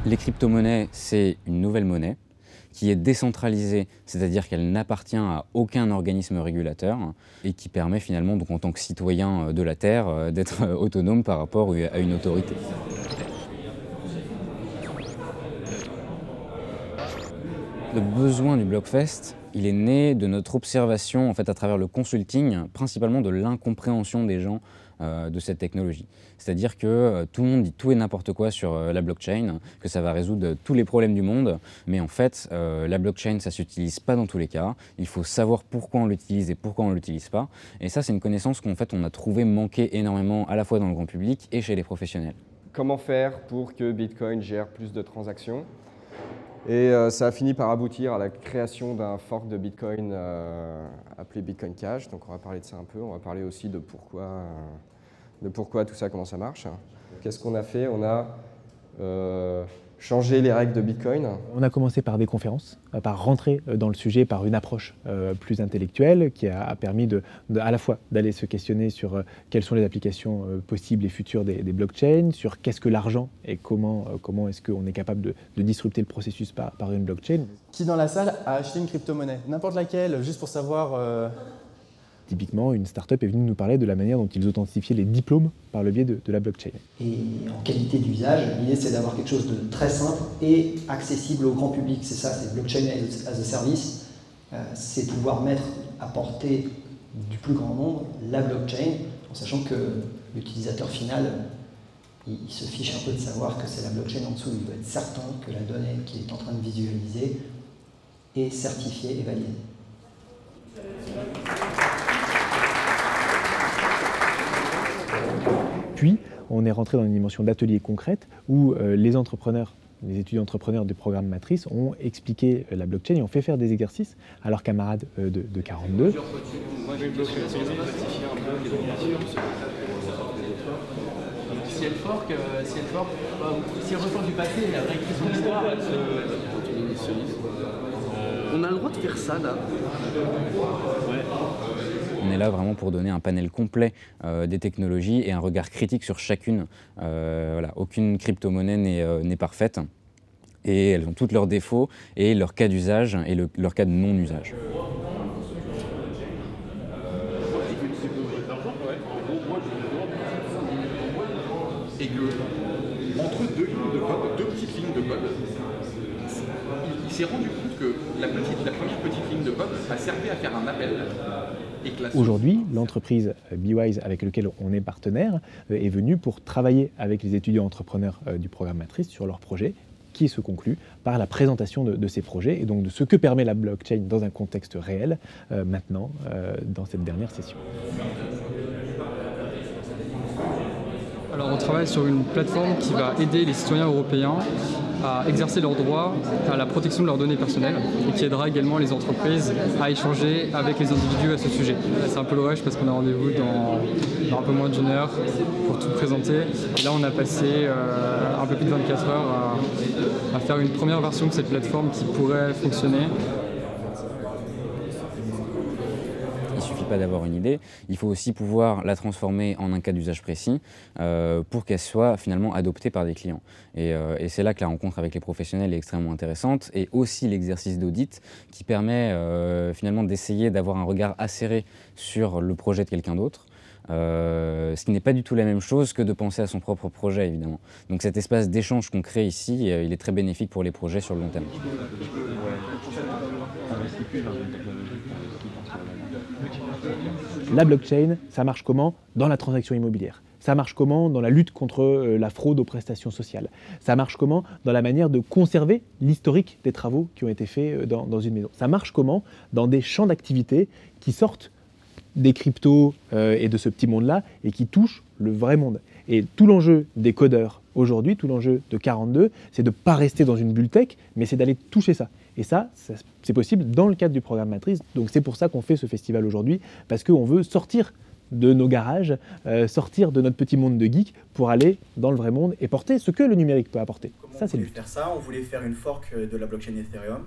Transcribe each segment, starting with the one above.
Les crypto-monnaies, c'est une nouvelle monnaie qui est décentralisée, c'est-à-dire qu'elle n'appartient à aucun organisme régulateur et qui permet finalement, donc, en tant que citoyen de la Terre, d'être autonome par rapport à une autorité. Le besoin du Blockfest, il est né de notre observation en fait, à travers le consulting, principalement de l'incompréhension des gens de cette technologie. C'est-à-dire que tout le monde dit tout et n'importe quoi sur la blockchain, que ça va résoudre tous les problèmes du monde, mais en fait, la blockchain, ça ne s'utilise pas dans tous les cas. Il faut savoir pourquoi on l'utilise et pourquoi on ne l'utilise pas. Et ça, c'est une connaissance qu'en fait, on a trouvé manquer énormément à la fois dans le grand public et chez les professionnels. Comment faire pour que Bitcoin gère plus de transactions? Et ça a fini par aboutir à la création d'un fork de Bitcoin appelé Bitcoin Cash. Donc on va parler de ça un peu, on va parler aussi de pourquoi tout ça, comment ça marche. Qu'est-ce qu'on a fait? On a changé les règles de Bitcoin. On a commencé par des conférences, par rentrer dans le sujet par une approche plus intellectuelle qui a permis à la fois d'aller se questionner sur quelles sont les applications possibles et futures des blockchains, sur qu'est-ce que l'argent et comment est-ce qu'on est capable de disrupter le processus par une blockchain. Qui dans la salle a acheté une crypto-monnaie? N'importe laquelle, juste pour savoir... Typiquement, une start-up est venue nous parler de la manière dont ils authentifiaient les diplômes par le biais de la blockchain. Et en qualité d'usage, l'idée c'est d'avoir quelque chose de très simple et accessible au grand public. C'est ça, c'est blockchain as a service. C'est pouvoir mettre à portée du plus grand nombre la blockchain, en sachant que l'utilisateur final, il se fiche un peu de savoir que c'est la blockchain en dessous. Il doit être certain que la donnée qu'il est en train de visualiser est certifiée et validée. Puis, on est rentré dans une dimension d'atelier concrète où les entrepreneurs, les étudiants entrepreneurs du programme Matrice ont expliqué la blockchain et ont fait faire des exercices à leurs camarades de 42. Si elle fork, si elle ressort du passé, elle a réécrit son histoire. On a le droit de faire ça là. Ouais. On est là vraiment pour donner un panel complet des technologies et un regard critique sur chacune. Voilà, aucune crypto-monnaie n'est parfaite et elles ont toutes leurs défauts et leur cas d'usage et leur cas de non-usage. Et que, entre deux petites lignes de code, il s'est rendu compte que la première petite ligne de code a servi à faire un appel. Aujourd'hui, l'entreprise BeWise avec laquelle on est partenaire est venue pour travailler avec les étudiants entrepreneurs du programme Matrice sur leurs projets qui se conclut par la présentation de ces projets et donc de ce que permet la blockchain dans un contexte réel maintenant dans cette dernière session. Alors on travaille sur une plateforme qui va aider les citoyens européens à exercer leurs droits à la protection de leurs données personnelles et qui aidera également les entreprises à échanger avec les individus à ce sujet. C'est un peu le rush parce qu'on a rendez-vous dans un peu moins d'une heure pour tout présenter. Et là on a passé un peu plus de 24 heures à faire une première version de cette plateforme qui pourrait fonctionner. Il ne suffit pas d'avoir une idée, il faut aussi pouvoir la transformer en un cas d'usage précis pour qu'elle soit finalement adoptée par des clients. Et c'est là que la rencontre avec les professionnels est extrêmement intéressante et aussi l'exercice d'audit qui permet finalement d'essayer d'avoir un regard acéré sur le projet de quelqu'un d'autre. Ce qui n'est pas du tout la même chose que de penser à son propre projet, évidemment. Donc cet espace d'échange qu'on crée ici, il est très bénéfique pour les projets sur le long terme. La blockchain, ça marche comment? Dans la transaction immobilière. Ça marche comment? Dans la lutte contre la fraude aux prestations sociales. Ça marche comment? Dans la manière de conserver l'historique des travaux qui ont été faits dans une maison. Ça marche comment? Dans des champs d'activité qui sortent des cryptos et de ce petit monde-là et qui touchent le vrai monde. Et tout l'enjeu des codeurs aujourd'hui, tout l'enjeu de 42, c'est de ne pas rester dans une bulle tech, mais c'est d'aller toucher ça. Et ça c'est possible dans le cadre du programme Matrice. Donc c'est pour ça qu'on fait ce festival aujourd'hui, parce qu'on veut sortir de nos garages, sortir de notre petit monde de geeks pour aller dans le vrai monde et porter ce que le numérique peut apporter. Ça, c'est le but. On voulait faire une fork de la blockchain Ethereum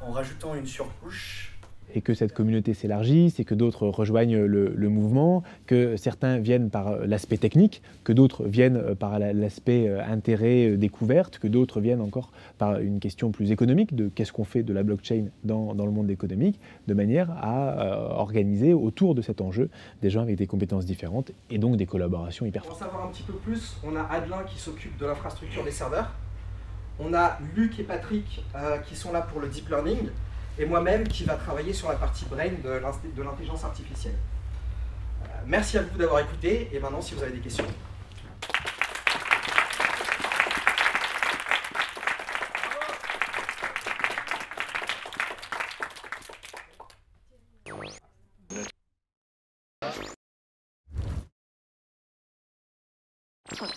en rajoutant une surcouche et que cette communauté s'élargisse et que d'autres rejoignent le mouvement, que certains viennent par l'aspect technique, que d'autres viennent par l'aspect intérêt découverte, que d'autres viennent encore par une question plus économique de qu'est-ce qu'on fait de la blockchain dans le monde économique, de manière à organiser autour de cet enjeu des gens avec des compétences différentes et donc des collaborations hyper fortes. Pour en savoir un petit peu plus, on a Adelin qui s'occupe de l'infrastructure des serveurs, on a Luc et Patrick qui sont là pour le deep learning, et moi-même qui va travailler sur la partie brain de l'intelligence artificielle. Merci à vous d'avoir écouté, et maintenant si vous avez des questions.